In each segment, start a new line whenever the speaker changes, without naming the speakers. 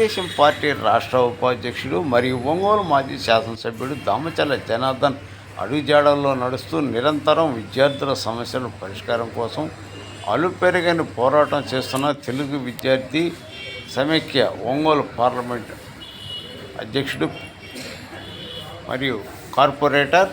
Telugu Desam party రాష్ట్ర ఉపాధ్యక్షుడు మరియు ఒంగోలు మాజీ శాసనసభ్యుడు దామచర్ల జనార్దన్ అడుగుజాడల్లో నడుస్తూ నిరంతరం విద్యార్థుల సమస్యల పరిష్కారం కోసం అలుపెరగని పోరాటం చేస్తున్న తెలుగు విద్యార్థి సమైక్య ఒంగోలు పార్లమెంట్ అధ్యక్షుడు మరియు కార్పొరేటర్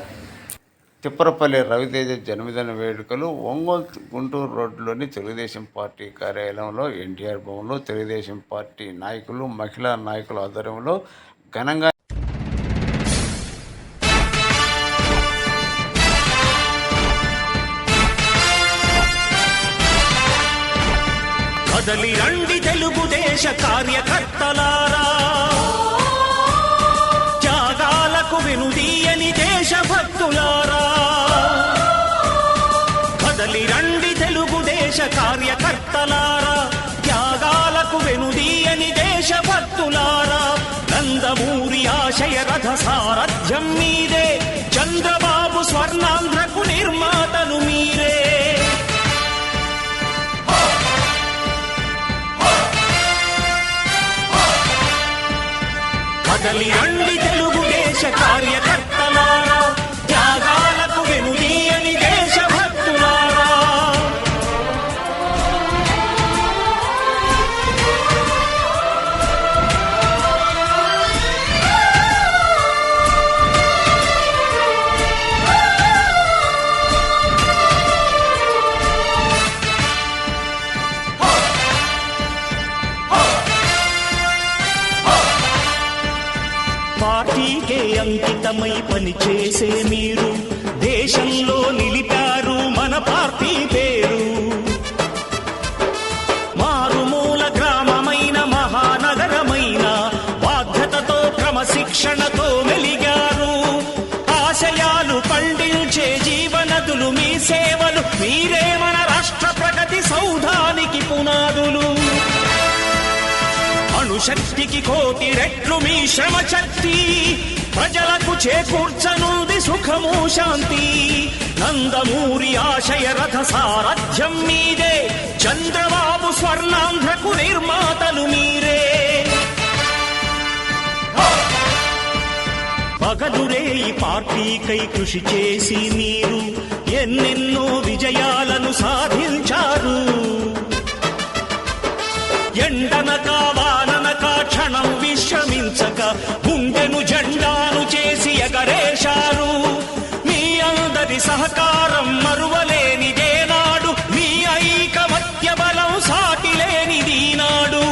తిప్పరపల్లి రవితేజ జన్మదిన వేడుకలు ఒంగోలు గుంటూరు రోడ్డులోని తెలుగుదేశం పార్టీ కార్యాలయంలో ఎన్టీఆర్ భవన్లో తెలుగుదేశం పార్టీ నాయకులు మహిళా నాయకుల ఆధ్వర్యంలో ఘనంగా
కదలి రండి తెలుగుదేశ కార్యకర్తలారా, త్యాగాలకు వెనుదీయని దేశభక్తులారా. కదలి రండి తెలుగుదేశ కార్యకర్తలారా, త్యాగాలకు వెనుదీయని దేశభక్తులారా. నందమూరి ఆశయ రథ సారథ్యం మీరే, చంద్రబాబు స్వర్ణాంధ్రకు నిర్మాతలు మీరే. కదలి రండి తెలుగుదేశ కార్యకర్తలారా, త్యాగాలకు వెనుదీయని దేశభక్తులారా. పార్టీకే అంకితమై పనిచేసే మీరు దేశంలో నిలిపారు మన పార్టీ పేరు. మారుమూల గ్రామమైన మహానగరమైన బాధ్యతతో క్రమశిక్షణతో మెలిగారు. ఆశయాలు పండించే జీవనదులు మీ సేవలు, మీరే మన రాష్ట్ర ప్రగతి సౌధానికి పునాదులు. అణుశక్తికి కోటి రెట్లు మీ శ్రమ శక్తి, ప్రజలకు చేకూర్చనుంది సుఖము శాంతి. నందమూరి ఆశయ రథ సారథ్యం మీదే, చంద్రబాబు స్వర్ణాంధ్రకు నిర్మాతలు మీరే. పగలురే ఈ పార్టీకై కృషి చేసి మీరు ఎన్నెన్నో విజయాలను సాధించారు. ఎండనక వాననక క్షణం విశ్రమించక గుండెను జెండాను చేసి ఎగరేశారు. మీ అందరి సహకారం మరువలేనిదేనాడు, మీ ఐకమత్య బలం సాటిలేనిదీనాడు.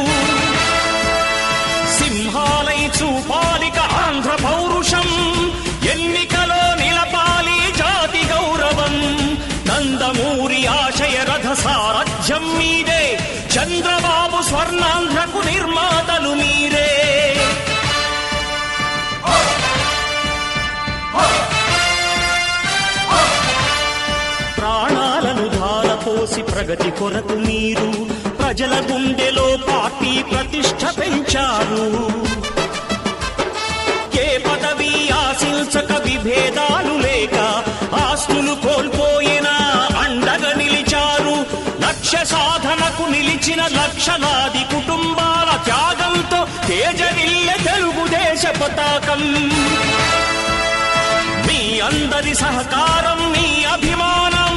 సింహాలై చూపాలిక ఆంధ్ర పౌరుషం, ఎన్నికలో నిలపాలి జాతి గౌరవం. నందమూరి ఆశయ రథ సారథ్యం మీదే, చంద్రబాబు స్వర్ణాంధ్రకు నిర్మాతలు మీరే. ప్రాణాలను ధారపోసి ప్రగతి కొరకు మీరు ప్రజల గుండెలో పార్టీ ప్రతిష్ఠ పెంచారు. ఏ పదవి ఆశించక విభేదాలు లేక ఆస్తులు కోల్పోయినా అండగా నిలిచారు. లక్ష్య సాధనకు నిలిచిన లక్షలాది కుటుంబాల త్యాగంతో తేజరిల్లె తెలుగుదేశ పతాకం. మీ అందరి సహకారం, మీ అభిమానం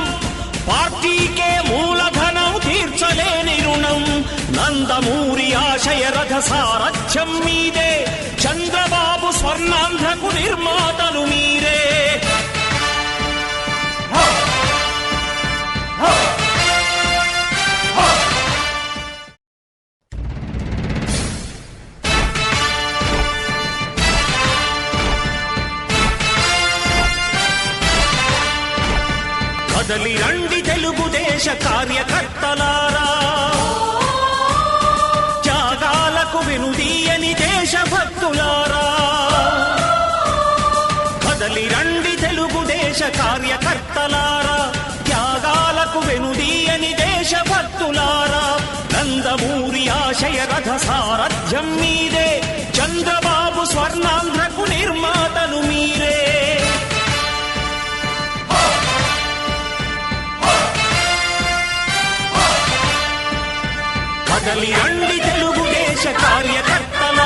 పార్టీకే మూలధనం, తీర్చలేని రుణం. నందమూరి ఆశయ రథ సారథ్యం మీదే, చంద్రబాబు స్వర్ణాంధ్రకు నిర్మాతలు మీరే. కదలి రండి తెలుగుదేశ కార్యకర్తలారా, త్యాగాలకు వెనుదీయని దేశభక్తులారా. కదలి రండి తెలుగుదేశ కార్యకర్తలారా, త్యాగాలకు వెనుదీయని దేశభక్తులారా. నందమూరి ఆశయ రథ సారథ్యం మీదే, చంద్రబాబు స్వర్ణాంధ్రకు నిర్మాతలు మీరే. కదలి రండి తెలుగుదేశ కార్యకర్తల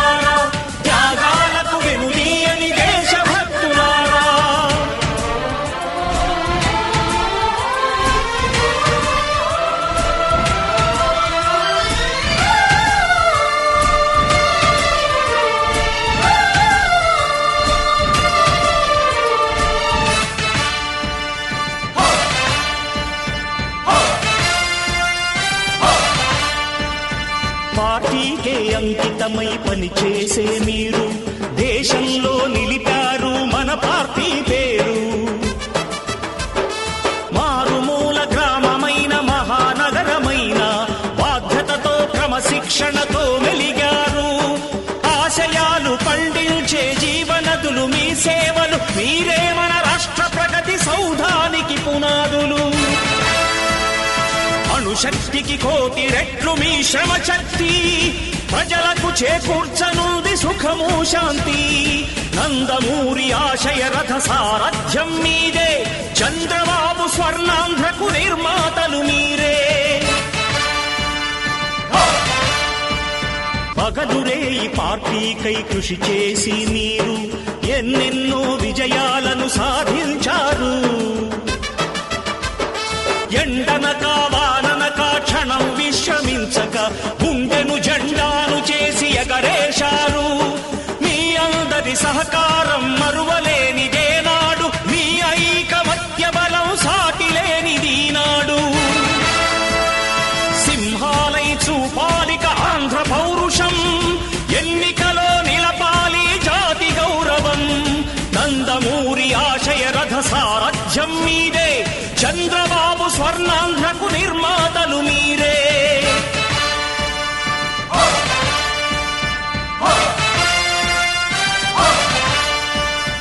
అంకితమై పనిచేసే మీరు దేశంలో నిలిపారు మన పార్టీ పేరు. మారుమూల గ్రామమైన మహానగరమైన బాధ్యతతో క్రమశిక్షణతో మెలిగారు. ఆశయాలు పండించే జీవనదులు మీ సేవలు, మీరే మన రాష్ట్ర ప్రగతి సౌధానికి పునాదులు. అణుశక్తికి కోటి రెట్లు మీ శ్రమ శక్తి, ప్రజలకు చేకూర్చనుంది సుఖము శాంతి. నందమూరి ఆశయ రథ సారథ్యం మీదే, చంద్రబాబు స్వర్ణాంధ్రకు నిర్మాతలు మీరే. పగలురే ఈ పార్టీకై కృషి చేసి మీరు ఎన్నెన్నో విజయాలను సాధించారు. ఎండనక వాననక క్షణం విశ్రమించక గుండెను జెండాను చేసి ఎగరేశారు. మీ అందరి సహకారం మరువలేనిదేనాడు, మీ ఐకమత్య బలం సాటిలేనిదీనాడు. సింహాలై చూపాలిక ఆంధ్ర పౌరుషం, ఎన్నికలో నిలపాలి జాతి గౌరవం. నందమూరి ఆశయ రథ సారథ్యం మీదే, చంద్రబాబు స్వర్ణాంధ్రకు నిర్మాతలు మీరే.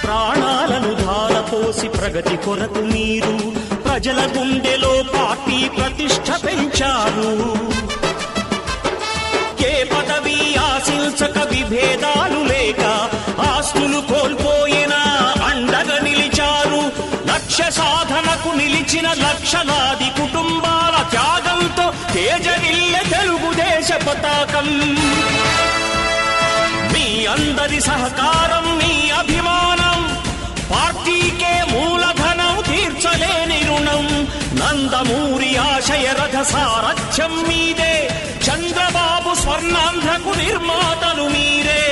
ప్రాణాలను ధారపోసి ప్రగతి కొరకు మీరు ప్రజల గుండెలో పార్టీ ప్రతిష్ఠ పెంచారు. ఏ పదవి ఆశించక విభేదాలు లేక ఆస్తులు కోల్పోయినా అండగా నిలిచారు. లక్ష్య సాధనకు నిలిచిన లక్షలాది కుటుంబాల త్యాగంతో తేజరిల్లె తెలుగుదేశ పతాకం. మీ అందరి సహకారం, మీ అభిమానం పార్టీకే మూలధనం, తీర్చలేని రుణం. నందమూరి ఆశయ రథ సారథ్యం మీదే, చంద్రబాబు స్వర్ణాంధ్రకు నిర్మాతలు మీరే.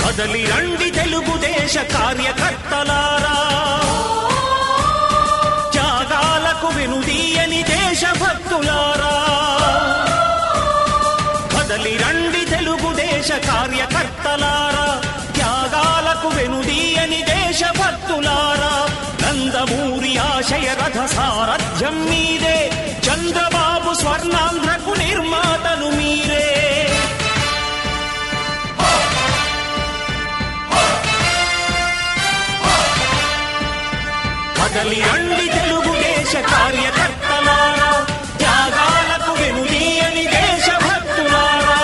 కదలి రండి తెలుగుదేశ కార్యకర్తలారా, త్యాగాలకు వెనుదీయని దేశభక్తులారా. కదలి రండి తెలుగుదేశ కార్యకర్తలారా, త్యాగాలకు వెనుదీయని దేశభక్తులారా. నందమూరి ఆశయ రథ సారథ్యం మీదే, చంద్రబాబు స్వర్ణాంధ్రకు నిర్మాతలు మీరే. కదలి రండి తెలుగుదేశ కార్యకర్తలారా, త్యాగాలకు వెనుదీయని దేశభక్తులారా.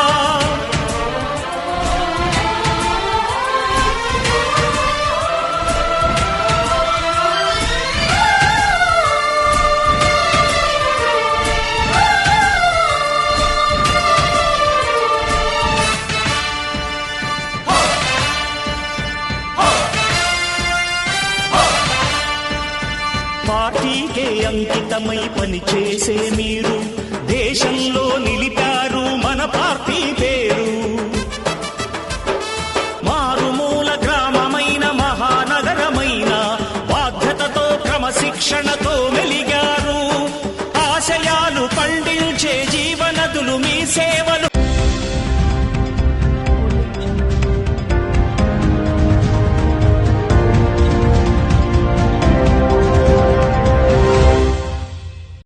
పార్టీకే అంకితమై పనిచేసే మీరు దేశంలో నిలిపారు